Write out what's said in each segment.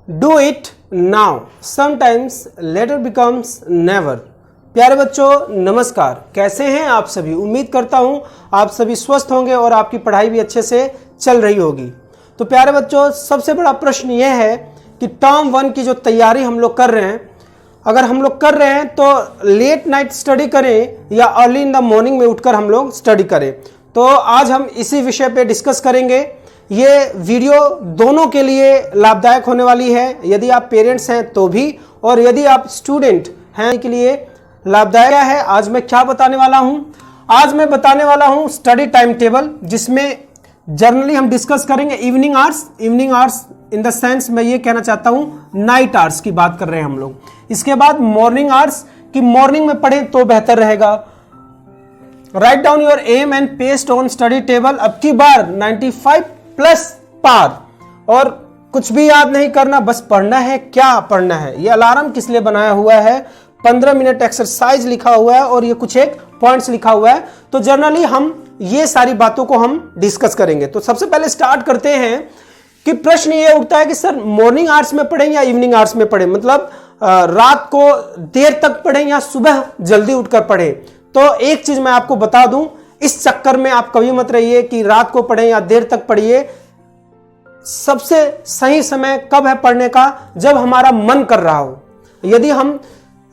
Do it now, sometimes letter becomes never. प्यारे बच्चों नमस्कार, कैसे हैं आप सभी। उम्मीद करता हूं आप सभी स्वस्थ होंगे और आपकी पढ़ाई भी अच्छे से चल रही होगी। तो प्यारे बच्चों, सबसे बड़ा प्रश्न यह है कि टर्म 1 की जो तैयारी हम लोग कर रहे हैं, अगर हम लोग कर रहे हैं तो लेट नाइट स्टडी करें या अर्ली इन द मॉर्निंग में उठकर हम लोग स्टडी करें। तो आज हम इसी विषय पे डिस्कस करेंगे। ये वीडियो दोनों के लिए लाभदायक होने वाली है, यदि आप पेरेंट्स हैं तो भी, और यदि आप स्टूडेंट हैं के लिए लाभदायक है। आज मैं क्या बताने वाला हूं? आज मैं बताने वाला हूं स्टडी टाइम टेबल, जिसमें जनरली हम डिस्कस करेंगे evening hours in the sense मैं ये कहना चाहता हूं नाइट आवर्स की बात कर रहे हैं हम लोग। इसके बाद मॉर्निंग आवर्स की मॉर्निंग में पढ़ें तो बेहतर रहेगा। Write down your aim and paste on study table. अब की बार 95 प्लस पार, और कुछ भी याद नहीं करना, बस पढ़ना है। क्या पढ़ना है? ये अलार्म किस लिए बनाया हुआ है? 15 मिनट एक्सरसाइज लिखा हुआ है और ये कुछ एक पॉइंट्स लिखा हुआ है। तो जनरली हम ये सारी बातों को हम डिस्कस करेंगे। तो सबसे पहले स्टार्ट करते हैं कि प्रश्न ये उठता है कि सर मॉर्निंग आवर्स में पढ़ें या इवनिंग आवर्स में पढ़ें, मतलब रात को देर तक पढ़ें या सुबह जल्दी उठकर पढ़ें। तो एक चीज मैं आपको बता दूं, इस चक्कर में आप कभी मत रहिए कि रात को पढ़ें या देर तक पढ़िए। सबसे सही समय कब है पढ़ने का? जब हमारा मन कर रहा हो। यदि हम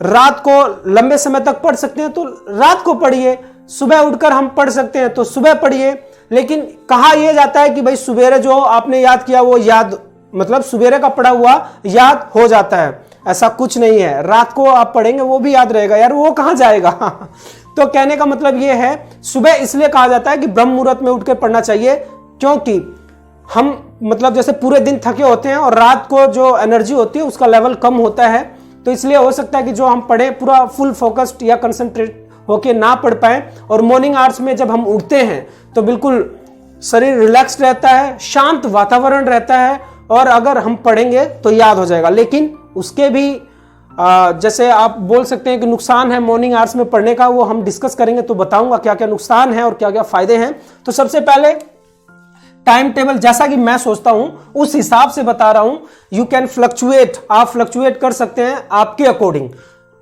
रात को लंबे समय तक पढ़ सकते हैं तो रात को पढ़िए, सुबह उठकर हम पढ़ सकते हैं तो सुबह पढ़िए। लेकिन कहा यह जाता है कि भाई सुबेरे जो आपने याद किया वो याद, मतलब सुबेरे का पढ़ा हुआ याद हो जाता है। ऐसा कुछ नहीं है, रात को आप पढ़ेंगे वो भी याद रहेगा यार, वो कहां जाएगा। तो कहने का मतलब यह है, सुबह इसलिए कहा जाता है कि ब्रह्म मुहूर्त में उठकर पढ़ना चाहिए, क्योंकि हम मतलब जैसे पूरे दिन थके होते हैं और रात को जो एनर्जी होती है उसका लेवल कम होता है। तो इसलिए हो सकता है कि जो हम पढ़े पूरा फुल फोकस्ड या कंसंट्रेट होके ना पढ़ पाए। और मॉर्निंग आवर्स में जब हम उठते हैं तो बिल्कुल शरीर रिलैक्स रहता है, शांत वातावरण रहता है, और अगर हम पढ़ेंगे तो याद हो जाएगा। लेकिन उसके भी जैसे आप बोल सकते हैं कि नुकसान है मॉर्निंग आवर्स में पढ़ने का, वो हम डिस्कस करेंगे तो बताऊंगा क्या क्या नुकसान है और क्या क्या फायदे हैं। तो सबसे पहले टाइम टेबल जैसा कि मैं सोचता हूं उस हिसाब से बता रहा हूं। यू कैन फ्लक्चुएट, आप फ्लक्चुएट कर सकते हैं आपके अकॉर्डिंग,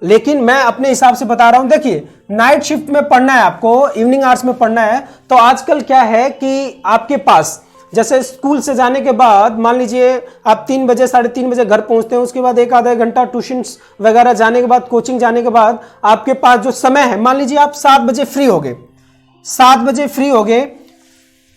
लेकिन मैं अपने हिसाब से बता रहा हूं। देखिए, नाइट शिफ्ट में पढ़ना है आपको, इवनिंग आवर्स में पढ़ना है, तो आजकल क्या है कि आपके पास जैसे स्कूल से जाने के बाद मान लीजिए आप 3 बजे 3:30 बजे घर पहुंचते हैं, उसके बाद एक आधा घंटा ट्यूशन वगैरह जाने के बाद, कोचिंग जाने के बाद आपके पास जो समय है, मान लीजिए आप 7 बजे फ्री हो गए, 7 बजे फ्री हो गए,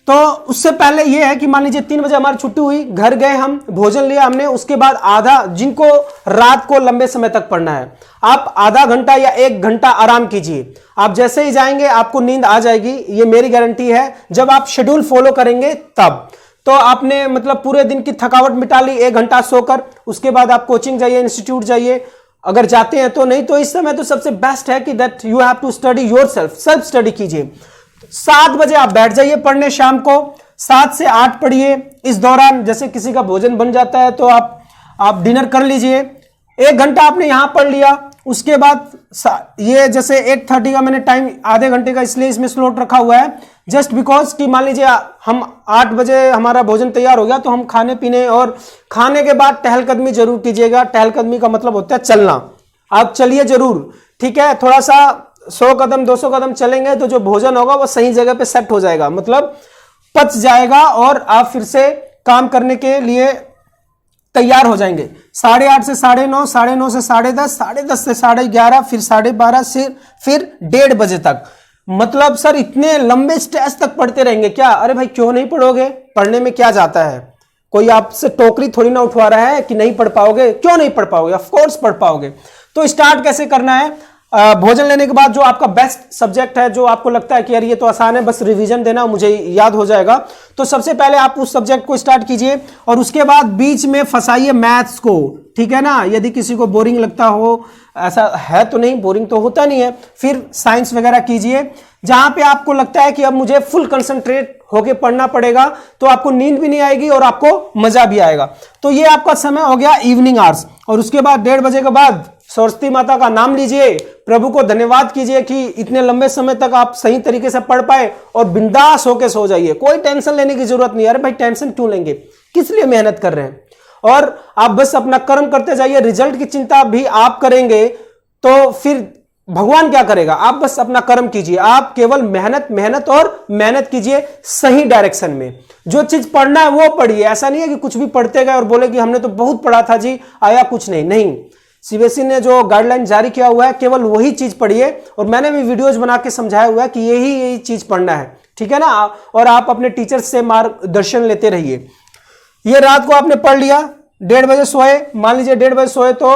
तो उससे पहले यह है कि मान लीजिए 3 बजे हमारी छुट्टी हुई, घर गए, हम भोजन लिया हमने, उसके बाद आधा, जिनको रात को लंबे समय तक पढ़ना है, आप आधा घंटा या 1 घंटा आराम कीजिए। आप जैसे ही जाएंगे आपको नींद आ जाएगी, ये मेरी गारंटी है, जब आप शेड्यूल फॉलो करेंगे तब। तो आपने मतलब पूरे दिन की थकावट मिटा ली 1 घंटा सोकर, उसके बाद आप कोचिंग जाइए, इंस्टीट्यूट जाइए, अगर जाते हैं तो। नहीं तो इस समय तो सबसे बेस्ट है कि that you have to study yourself, self study कीजिए। 7 बजे आप बैठ जाइए पढ़ने, शाम को 7 से 8 पढ़िए। इस दौरान जैसे किसी का भोजन बन जाता है तो आप डिनर कर लीजिए। 1 घंटा आपने यहां पढ़ लिया, उसके बाद ये जैसे 8:30 का मैंने टाइम आधे घंटे का इसलिए इसमें स्लॉट रखा हुआ है, जस्ट बिकॉज कि मान लीजिए हम 8 बजे हमारा भोजन तैयार हो गया तो हम खाने पीने, और खाने के बाद टहलकदमी जरूर कीजिएगा। टहलकदमी का मतलब होता है चलना, आप चलिए जरूर, ठीक है। थोड़ा सा 100 कदम 200 कदम चलेंगे तो जो भोजन होगा वो सही जगह पे सेट हो जाएगा, मतलब पच जाएगा, और आप फिर से काम करने के लिए तैयार हो जाएंगे। 8:30 से 9:30, 9:30 से 10:30, 10:30 से 11:30, फिर 12:30 से फिर 1:30 बजे तक। मतलब सर इतने लंबे स्ट्रेच तक पढ़ते रहेंगे क्या? अरे भाई क्यों नहीं पढ़ोगे? पढ़ने में क्या जाता है? कोई आपसे टोकरी थोड़ी ना उठवा रहा है कि नहीं पढ़ पाओगे। क्यों नहीं पढ़ पाओगे? ऑफ कोर्स पढ़ पाओगे। तो स्टार्ट कैसे करना है? भोजन लेने के बाद जो आपका बेस्ट सब्जेक्ट है, जो आपको लगता है कि यार ये तो आसान है, बस रिवीजन देना, मुझे याद हो जाएगा, तो सबसे पहले आप उस सब्जेक्ट को स्टार्ट कीजिए, और उसके बाद बीच में फंसाइए मैथ्स को, ठीक है ना। यदि किसी को बोरिंग लगता हो, ऐसा है तो नहीं, बोरिंग तो होता नहीं है, फिर साइंस वगैरह कीजिए। जहां पे आपको लगता है कि अब मुझे फुल कंसंट्रेट होके पढ़ना पड़ेगा, तो आपको नींद भी नहीं आएगी और आपको मजा भी आएगा। तो ये आपका समय हो गया इवनिंग आवर्स। और उसके बाद 1:30 बजे के बाद सरस्वती माता का नाम लीजिए, प्रभु को धन्यवाद कीजिए कि इतने लंबे समय तक आप सही तरीके से पढ़ पाए, और बिंदास होके सो जाइए। कोई टेंशन लेने की जरूरत नहीं है। अरे भाई टेंशन क्यों लेंगे, किस लिए मेहनत कर रहे हैं। और आप बस अपना कर्म करते जाइए, रिजल्ट की चिंता भी आप करेंगे तो फिर भगवान क्या करेगा। आप बस अपना कर्म कीजिए, आप केवल मेहनत मेहनत और मेहनत कीजिए सही डायरेक्शन में। जो चीज पढ़ना है वो पढ़िए, ऐसा नहीं है कि कुछ भी पढ़ते गए और बोले कि हमने तो बहुत पढ़ा था जी, आया कुछ नहीं। नहीं, सीबीएसई ने जो गाइडलाइन जारी किया हुआ है केवल वही चीज पढ़िए, और मैंने भी वीडियोज बना के समझाया हुआ है कि यही चीज पढ़ना है, ठीक है ना। और आप अपने टीचर से मार्गदर्शन लेते रहिए। ये रात को आपने पढ़ लिया, 1:30 बजे सोए, मान लीजिए 1:30 बजे सोए तो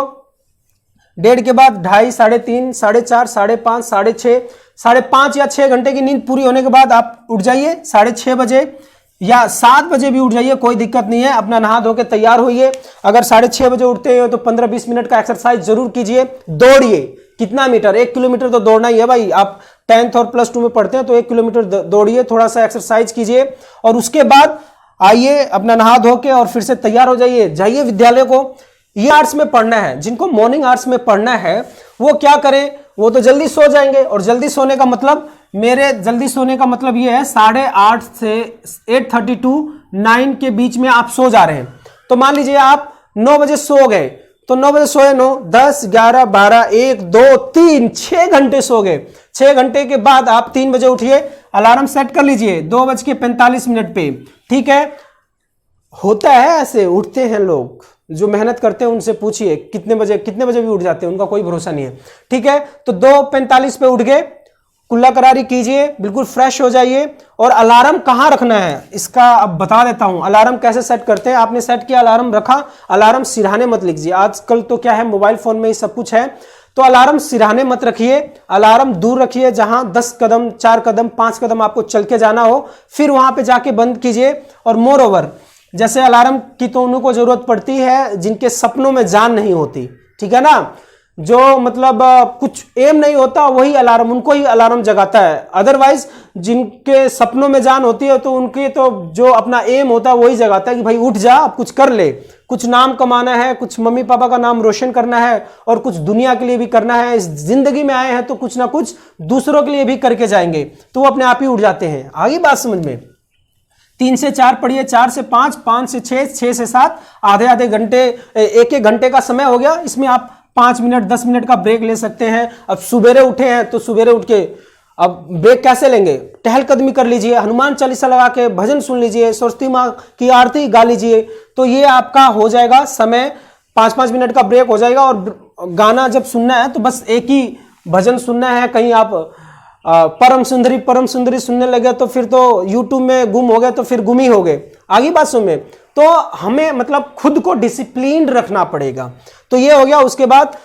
1:30 के बाद 2:30, 3:30, 4:30, 5:30, 6:30, 5:30 या 6 घंटे की नींद पूरी होने के बाद आप उठ जाइए 6:30 बजे या 7 बजे भी उठ जाइए, कोई दिक्कत नहीं है। अपना नहा धो के तैयार होइए। अगर 6:30 बजे उठते हैं तो 15-20 मिनट का एक्सरसाइज जरूर कीजिए। दौड़िए, कितना मीटर, 1 किलोमीटर तो दौड़ना ही है भाई। आप 10th और +2 में पढ़ते हैं तो 1 किलोमीटर दौड़िए, थोड़ा सा एक्सरसाइज कीजिए और उसके बाद आइए अपना नहा धो के और फिर से तैयार हो जाइए, जाइए विद्यालय को। ये आर्ट्स में पढ़ना है, जिनको मॉर्निंग आर्ट्स में पढ़ना है वो क्या करें, वो तो जल्दी सो जाएंगे। और जल्दी सोने का मतलब, मेरे जल्दी सोने का मतलब ये है 8:30 से 8:30 to 9 के बीच में आप सो जा रहे हैं। तो मान लीजिए आप 9 बजे सो गए, तो 9 बजे सोए, 9, 10, 11, 12, 1, 2, 3, 6 घंटे सो गए। 6 घंटे के बाद आप 3 बजे उठिए, अलार्म सेट कर लीजिए 2:45 पे, ठीक है। होता है ऐसे, उठते हैं लोग जो मेहनत करते हैं, उनसे पूछिए कितने बजे भी उठ जाते हैं, उनका कोई भरोसा नहीं है, ठीक है। तो 2:45 पे उठ गए, कुल्ला करारी कीजिए, बिल्कुल फ्रेश हो जाइए। और अलार्म कहां रखना है इसका अब बता देता हूं। अलार्म कैसे सेट करते हैं, आपने सेट किया, अलार्म रखा, अलार्म सिरहाने मत लीजिए। आजकल तो क्या है, मोबाइल फोन में ही सब कुछ है, तो अलार्म सिरहाने मत रखिए, अलार्म दूर रखिए, जहां 10 कदम, 4 कदम, 5 कदम आपको चल के जाना हो, फिर वहां पे जाके बंद कीजिए। और मोर ओवर, जैसे अलार्म की तो उनको जरूरत पड़ती है जिनके सपनों में जान नहीं होती, ठीक है ना। जो मतलब कुछ एम नहीं होता, वही अलार्म, उनको ही अलार्म जगाता है। अदरवाइज जिनके सपनों में जान होती है तो उनके तो जो अपना एम होता है वही जगाता है कि भाई उठ जा, अब कुछ कर ले, कुछ नाम कमाना है, कुछ मम्मी पापा का नाम रोशन करना है और कुछ दुनिया के लिए भी करना है। इस जिंदगी में आए हैं तो कुछ ना कुछ दूसरों के लिए भी करके जाएंगे, तो वो अपने आप ही उठ जाते हैं। आगे बात समझ में। 3 से 4 पढ़िए, 4 से 5, 5 से 6, 6 से 7, आधे घंटे, 1 घंटे का समय हो गया। इसमें आप 5 मिनट 10 मिनट का ब्रेक ले सकते हैं। अब सुबेरे उठे हैं तो सुबेरे उठ के अब ब्रेक कैसे लेंगे, टहलकदमी कर लीजिए, हनुमान चालीसा लगा के भजन सुन लीजिए, सरस्वती माँ की आरती गा लीजिए, तो ये आपका हो जाएगा समय। 5-5 मिनट का ब्रेक हो जाएगा। और गाना जब सुनना है तो बस एक ही भजन सुनना है। कहीं आप परम सुंदरी सुनने लगे तो फिर तो यूट्यूब में गुम हो गए, तो फिर गुम ही हो गए। आगे बात सुन में, तो हमें मतलब खुद को डिसिप्लिन रखना पड़ेगा। तो ये हो गया। उसके बाद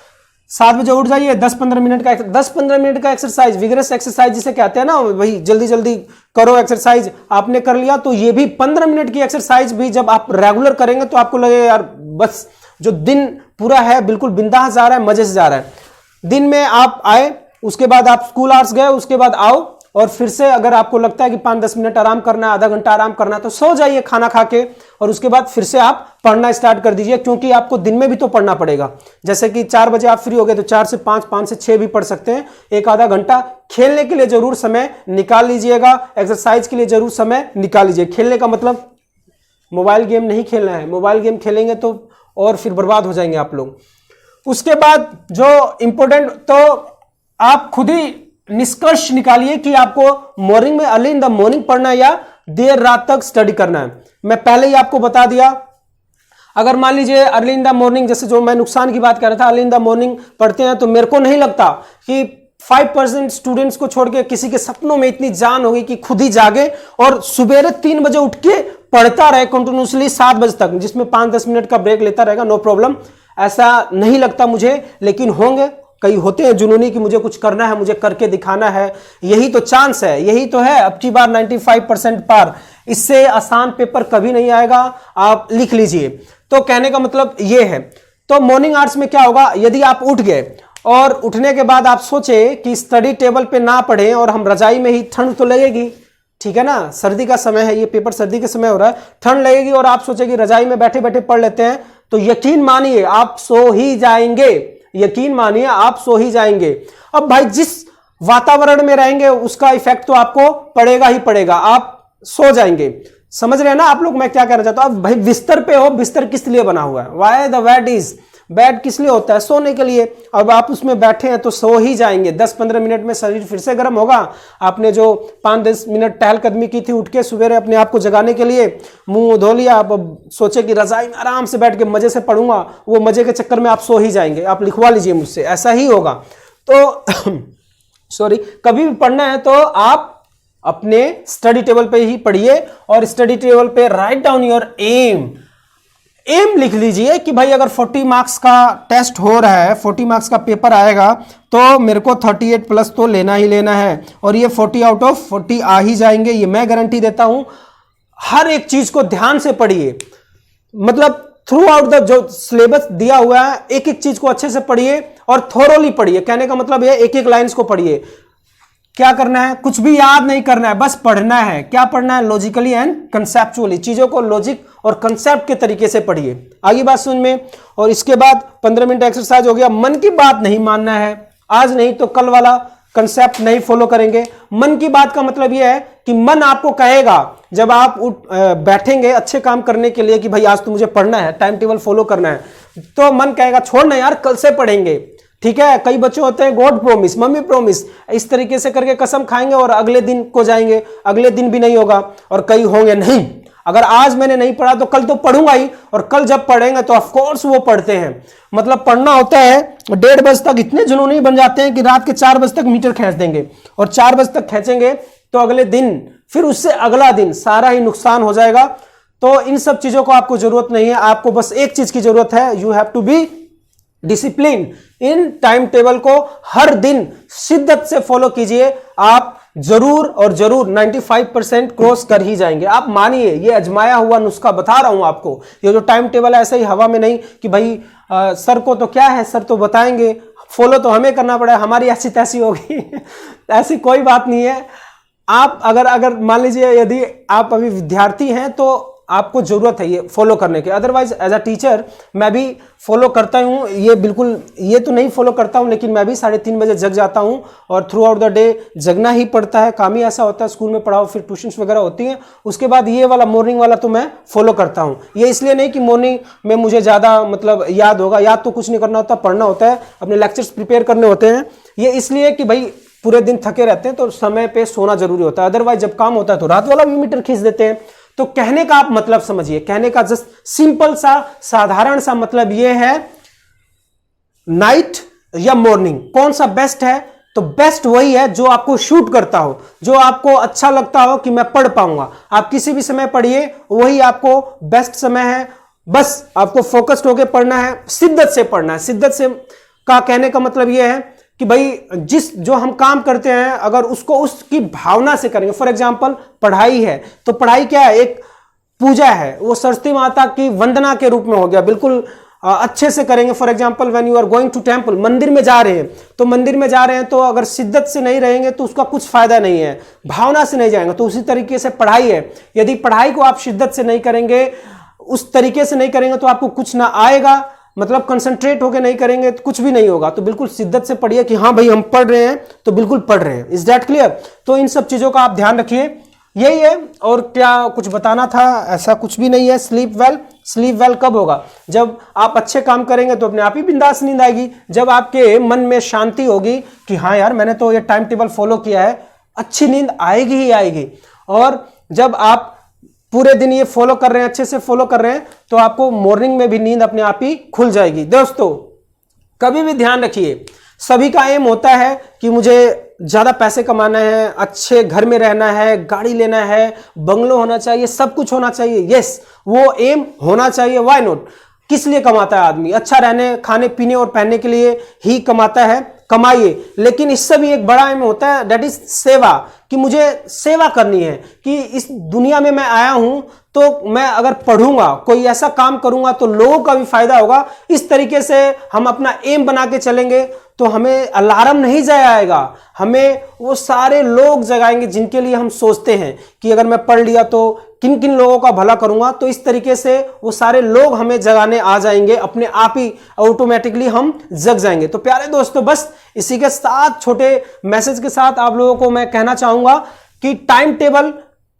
7 बजे उठ जाइए, 10-15 मिनट का एक्सरसाइज, विगरस एक्सरसाइज जिसे कहते हैं ना, वही जल्दी जल्दी करो एक्सरसाइज। आपने कर लिया तो ये भी 15 मिनट की एक्सरसाइज भी जब आप रेगुलर करेंगे तो आपको लगेगा यार बस जो दिन पूरा है बिल्कुल बिंदास जा रहा है, मजे से जा रहा है। दिन में आप आए, उसके बाद आप स्कूल आवर्स गए, उसके बाद आओ और फिर से अगर आपको लगता है कि 5-10 मिनट आराम करना है, आधा घंटा आराम करना है, तो सो जाइए खाना खा के। और उसके बाद फिर से आप पढ़ना स्टार्ट कर दीजिए, क्योंकि आपको दिन में भी तो पढ़ना पड़ेगा। जैसे कि 4 बजे आप फ्री हो गए तो 4 से 5, 5 से 6 भी पढ़ सकते हैं। एक आधा घंटा खेलने के लिए जरूर समय निकाल लीजिएगा, एक्सरसाइज के लिए जरूर समय निकाल लीजिए। खेलने का मतलब मोबाइल गेम नहीं खेलना है, मोबाइल गेम खेलेंगे तो और फिर बर्बाद हो जाएंगे आप लोग। उसके बाद जो इंपॉर्टेंट, तो आप खुद ही निष्कर्ष निकालिए कि आपको मॉर्निंग में अर्ली इन द मॉर्निंग पढ़ना है या देर रात तक स्टडी करना है। मैं पहले ही आपको बता दिया, अगर मान लीजिए अर्ली इन द मॉर्निंग, जैसे जो मैं नुकसान की बात कर रहा था, अर्ली इन द मॉर्निंग पढ़ते हैं तो मेरे को नहीं लगता कि 5% स्टूडेंट्स को छोड़ के किसी के सपनों में इतनी जान होगी कि खुद ही जागे और सुबेरे 3 बजे उठ के पढ़ता रहे कंटिन्यूसली 7 बजे तक, जिसमें 5-10 मिनट का ब्रेक लेता रहेगा, नो प्रॉब्लम। ऐसा नहीं लगता मुझे, लेकिन होंगे कई होते हैं जुनूनी कि मुझे कुछ करना है, मुझे करके दिखाना है, यही तो चांस है, यही तो है। अब की बार 95% पार, इससे आसान पेपर कभी नहीं आएगा, आप लिख लीजिए। तो कहने का मतलब ये है। तो मॉर्निंग आवर्स में क्या होगा, यदि आप उठ गए और उठने के बाद आप सोचे कि स्टडी टेबल पे ना पढ़ें और हम रजाई में ही, ठंड तो लगेगी, ठीक है ना, सर्दी का समय है, ये पेपर सर्दी के समय हो रहा है, ठंड लगेगी और आप सोचे कि रजाई में बैठे बैठे पढ़ लेते हैं, तो यकीन मानिए आप सो ही जाएंगे, यकीन मानिए आप सो ही जाएंगे। अब भाई जिस वातावरण में रहेंगे उसका इफेक्ट तो आपको पड़ेगा ही पड़ेगा, आप सो जाएंगे। समझ रहे हैं ना आप लोग मैं क्या कहना चाहता हूं? अब भाई बिस्तर पे हो, बिस्तर किस लिए बना हुआ है? Why the bed is, bed किस लिए होता है? सोने के लिए। अब आप उसमें बैठे हैं तो सो ही जाएंगे, 10-15 मिनट में शरीर फिर से गर्म होगा। आपने जो 5-10 मिनट टहलकदमी की थी उठ के सवेरे अपने आप को जगाने के लिए, मुंह धो लिया, आप सोचे कि रजाई में आराम से बैठ के मजे से पढ़ूंगा, वो मजे के चक्कर में आप सो ही जाएंगे। आप लिखवा लीजिए मुझसे, ऐसा ही होगा। तो सॉरी, कभी भी पढ़ना है तो आप अपने स्टडी टेबल पे ही पढ़िए, और स्टडी टेबल पे राइट डाउन योर एम लिख लीजिए कि भाई अगर 40 मार्क्स का टेस्ट हो रहा है, 40 मार्क्स का पेपर आएगा तो मेरे को 38 प्लस तो लेना ही लेना है, और ये 40 आउट ऑफ 40 आ ही जाएंगे, ये मैं गारंटी देता हूं। हर एक चीज को ध्यान से पढ़िए, मतलब थ्रू आउट द जो सिलेबस दिया हुआ है एक एक चीज को अच्छे से पढ़िए और थोरोली पढ़िए। कहने का मतलब ये एक एक लाइंस को पढ़िए। क्या करना है? कुछ भी याद नहीं करना है, बस पढ़ना है। क्या पढ़ना है? लॉजिकली एंड कंसेप्चुअली, चीजों को लॉजिक और कंसेप्ट के तरीके से पढ़िए। आगे बात समझ में। और इसके बाद 15 मिनट एक्सरसाइज हो गया। मन की बात नहीं मानना है, आज नहीं तो कल वाला कंसेप्ट नहीं फॉलो करेंगे। मन की बात का मतलब यह है कि मन आपको कहेगा जब आप बैठेंगे अच्छे काम करने के लिए कि भाई आज तो मुझे पढ़ना है, टाइम टेबल फॉलो करना है, तो मन कहेगा छोड़ ना यार, कल से पढ़ेंगे। ठीक है, कई बच्चे होते हैं गॉड प्रोमिस, मम्मी प्रोमिस, इस तरीके से करके कसम खाएंगे और अगले दिन को जाएंगे, अगले दिन भी नहीं होगा। और कई होंगे नहीं, अगर आज मैंने नहीं पढ़ा तो कल तो पढ़ूंगा ही, और कल जब पढ़ेंगे तो ऑफ कोर्स वो पढ़ते हैं। मतलब पढ़ना होता है 1:30 बजे तक, इतने जुनूनी बन जाते हैं कि रात के 4 बजे तक मीटर खींच देंगे, और 4 बजे तक खींचेंगे तो अगले दिन, फिर उससे अगला दिन सारा ही नुकसान हो जाएगा। तो इन सब चीजों को आपको जरूरत नहीं है, आपको बस एक चीज की जरूरत है, you have to be discipline. इन टाइम टेबल को हर दिन शिद्दत से फॉलो कीजिए, आप जरूर और जरूर 95% क्रॉस कर ही जाएंगे। आप मानिए, ये अजमाया हुआ नुस्खा बता रहा हूं आपको। ये जो टाइम टेबल है ऐसे ही हवा में नहीं कि भाई सर को तो क्या है, सर तो बताएंगे, फॉलो तो हमें करना पड़ेगा, हमारी ऐसी तैसी होगी ऐसी कोई बात नहीं है। आप अगर मान लीजिए यदि आप अभी विद्यार्थी हैं तो आपको जरूरत है ये फॉलो करने के, अदरवाइज एज अ टीचर मैं भी फॉलो करता हूँ। ये बिल्कुल, ये तो नहीं फॉलो करता हूँ, लेकिन मैं भी 3:30 बजे जग जाता हूँ, और थ्रू आउट द डे जगना ही पड़ता है। काम ही ऐसा होता है, स्कूल में पढ़ाओ, फिर ट्यूशन्स वगैरह होती हैं, उसके बाद ये वाला मॉर्निंग वाला तो मैं फॉलो करता हूँ। ये इसलिए नहीं कि मॉर्निंग में मुझे ज़्यादा मतलब याद होगा, याद तो कुछ नहीं करना होता, पढ़ना होता है, अपने लेक्चर्स प्रिपेयर करने होते हैं। ये इसलिए कि भाई पूरे दिन थके रहते हैं तो समय पे सोना जरूरी होता है, अदरवाइज जब काम होता है तो रात वाला भी मीटर खींच देते हैं। तो कहने का आप मतलब समझिए, कहने का जस्ट सिंपल सा साधारण सा मतलब यह है, नाइट या मॉर्निंग कौन सा बेस्ट है? तो बेस्ट वही है जो आपको शूट करता हो, जो आपको अच्छा लगता हो कि मैं पढ़ पाऊंगा। आप किसी भी समय पढ़िए, वही आपको बेस्ट समय है। बस आपको फोकस्ड होकर पढ़ना है, शिद्दत से पढ़ना है। शिद्दत से का कहने का मतलब यह है कि भाई जो हम काम करते हैं अगर उसको उसकी भावना से करेंगे। फॉर एग्जांपल पढ़ाई है तो पढ़ाई क्या है? एक पूजा है, वो सरस्वती माता की वंदना के रूप में हो गया, बिल्कुल अच्छे से करेंगे। For example when you are going to temple, मंदिर में जा रहे हैं, तो मंदिर में जा रहे हैं तो अगर शिद्दत से नहीं रहेंगे तो उसका कुछ फायदा नहीं है, भावना से नहीं जाएंगे। तो उसी तरीके से पढ़ाई है, यदि पढ़ाई को आप शिद्दत से नहीं करेंगे, उस तरीके से नहीं करेंगे तो आपको कुछ ना आएगा, मतलब कंसंट्रेट होकर नहीं करेंगे तो कुछ भी नहीं होगा। तो बिल्कुल शिद्दत से पढ़िए कि हाँ भाई हम पढ़ रहे हैं तो बिल्कुल पढ़ रहे हैं। Is that clear? तो इन सब चीजों का आप ध्यान रखिए, यही है। और क्या कुछ बताना था? ऐसा कुछ भी नहीं है। स्लीप वेल, स्लीप वेल कब होगा? जब आप अच्छे काम करेंगे तो अपने आप ही बिंदास नींद आएगी। जब आपके मन में शांति होगी कि हाँ यार मैंने तो ये टाइम टेबल फॉलो किया है, अच्छी नींद आएगी ही आएगी। और जब आप पूरे दिन ये फॉलो कर रहे हैं, अच्छे से फॉलो कर रहे हैं, तो आपको मॉर्निंग में भी नींद अपने आप ही खुल जाएगी। दोस्तों कभी भी ध्यान रखिए, सभी का एम होता है कि मुझे ज्यादा पैसे कमाना है, अच्छे घर में रहना है, गाड़ी लेना है, बंगलो होना चाहिए, सब कुछ होना चाहिए। यस, वो एम होना चाहिए। Why not? किस लिए कमाता है आदमी? अच्छा रहने, खाने पीने और पहनने के लिए ही कमाता है, कमाइए। लेकिन इससे भी एक बड़ा एम होता है, दैट इज सेवा, कि मुझे सेवा करनी है, कि इस दुनिया में मैं आया हूं तो मैं अगर पढ़ूंगा, कोई ऐसा काम करूंगा तो लोगों का भी फायदा होगा। इस तरीके से हम अपना एम बना के चलेंगे तो हमें अलार्म नहीं जगाएगा, हमें वो सारे लोग जगाएंगे जिनके लिए हम सोचते हैं कि अगर मैं पढ़ लिया तो किन किन लोगों का भला करूंगा। तो इस तरीके से वो सारे लोग हमें जगाने आ जाएंगे, अपने आप ही ऑटोमेटिकली हम जग जाएंगे। तो प्यारे दोस्तों, बस इसी के साथ छोटे मैसेज के साथ आप लोगों को मैं कहना चाहूंगा कि टाइम टेबल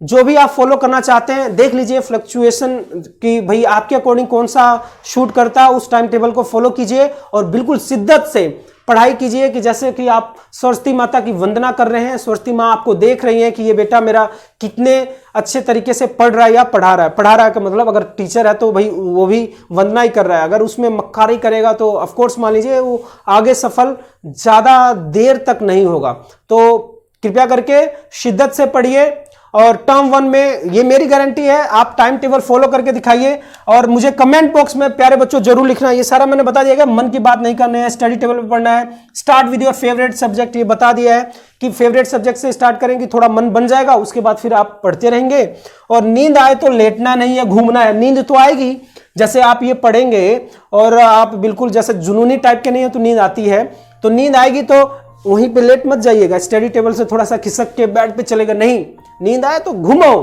जो भी आप फॉलो करना चाहते हैं देख लीजिए फ्लक्चुएशन की, भाई आपके अकॉर्डिंग कौन सा शूट करता है, उस टाइम टेबल को फॉलो कीजिए और बिल्कुल शिद्दत से पढ़ाई कीजिए कि जैसे कि आप सरस्वती माता की वंदना कर रहे हैं, सरस्वती माँ आपको देख रही हैं कि ये बेटा मेरा कितने अच्छे तरीके से पढ़ रहा है या पढ़ा रहा है। पढ़ा रहा है का मतलब अगर टीचर है तो भाई वो भी वंदना ही कर रहा है, अगर उसमें मक्कारी करेगा तो ऑफकोर्स मान लीजिए वो आगे सफल ज्यादा देर तक नहीं होगा। तो कृपया करके शिद्दत से पढ़िए और टर्म 1 में ये मेरी गारंटी है, आप टाइम टेबल फॉलो करके दिखाइए और मुझे कमेंट बॉक्स में प्यारे बच्चों जरूर लिखना। ये सारा मैंने बता दिया, मन की बात नहीं करना है, स्टडी टेबल पे पढ़ना है, start with your favourite subject, ये बता दिया है कि फेवरेट सब्जेक्ट से स्टार्ट करेंगे, थोड़ा मन बन जाएगा, उसके बाद फिर आप पढ़ते रहेंगे। और नींद आए तो लेटना नहीं है, घूमना है, नींद तो आएगी। जैसे आप ये पढ़ेंगे और आप बिल्कुल जैसे जुनूनी टाइप के नहीं है तो नींद आती है, तो नींद आएगी तो वहीं पे लेट मत जाइएगा, स्टडी टेबल से थोड़ा सा खिसक के बेड पे चलेगा नहीं। नींद आए तो घूमो,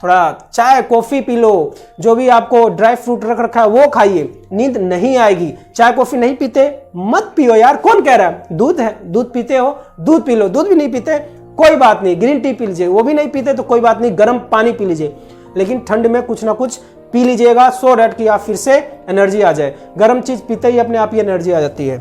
थोड़ा चाय कॉफी पी लो, जो भी आपको ड्राई फ्रूट रख रखा है वो खाइए, नींद नहीं आएगी। चाय कॉफी नहीं पीते मत पियो यार, कौन कह रहा है, दूध है, दूध पीते हो दूध पी लो, दूध भी नहीं पीते कोई बात नहीं, ग्रीन टी पी लीजिए, वो भी नहीं पीते तो कोई बात नहीं, गर्म पानी पी लीजिए, लेकिन ठंड में कुछ ना कुछ पी लीजिएगा सो डैट कि आप फिर से एनर्जी आ जाए। गर्म चीज पीते ही अपने आप ही एनर्जी आ जाती है।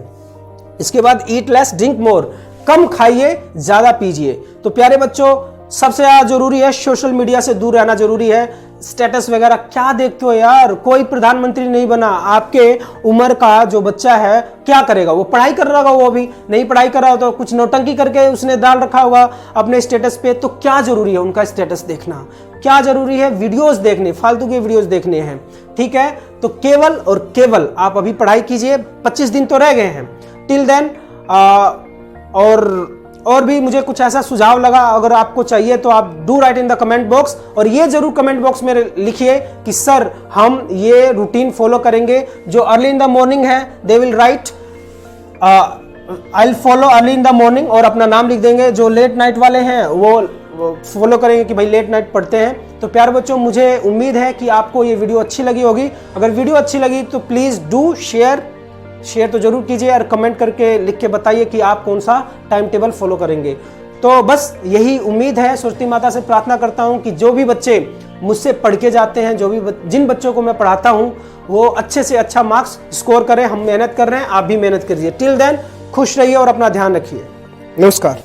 इसके बाद ईट लेस ड्रिंक मोर, कम खाइए ज्यादा पीजिए। तो प्यारे बच्चों सबसे ज्यादा जरूरी है सोशल मीडिया से दूर रहना जरूरी है। स्टेटस वगैरह क्या देखते हो यार, कोई प्रधानमंत्री नहीं बना, आपके उम्र का जो बच्चा है क्या करेगा, वो पढ़ाई कर रहा होगा, वो भी नहीं पढ़ाई कर रहा हो तो कुछ नौटंकी करके उसने डाल रखा होगा अपने स्टेटस पे। तो क्या जरूरी है उनका स्टेटस देखना, क्या जरूरी है वीडियोस देखने, फालतू के वीडियोस देखने हैं, ठीक है। तो केवल और केवल आप अभी पढ़ाई कीजिए, 25 दिन तो रह गए हैं टिल देन। और भी मुझे कुछ ऐसा सुझाव लगा, अगर आपको चाहिए तो आप do right in the comment box, और ये जरूर कमेंट बॉक्स में लिखिए कि सर हम ये रूटीन फॉलो करेंगे। जो अर्ली इन द मॉर्निंग है they will right I will follow early in the morning और अपना नाम लिख देंगे। जो लेट नाइट वाले हैं वो फॉलो करेंगे कि भाई लेट नाइट पढ़ते हैं। तो प्यारे बच्चों मुझे उम्मीद है कि आपको ये वीडियो अच्छी लगी होगी। अगर वीडियो अच्छी लगी तो प्लीज डू शेयर तो जरूर कीजिए और कमेंट करके लिख के बताइए कि आप कौन सा टाइम टेबल फॉलो करेंगे। तो बस यही उम्मीद है, सरस्वती माता से प्रार्थना करता हूं कि जो भी बच्चे मुझसे पढ़ के जाते हैं, जिन बच्चों को मैं पढ़ाता हूं वो अच्छे से अच्छा मार्क्स स्कोर करें। हम मेहनत कर रहे हैं, आप भी मेहनत करिए। टिल देन खुश रहिए और अपना ध्यान रखिए। नमस्कार।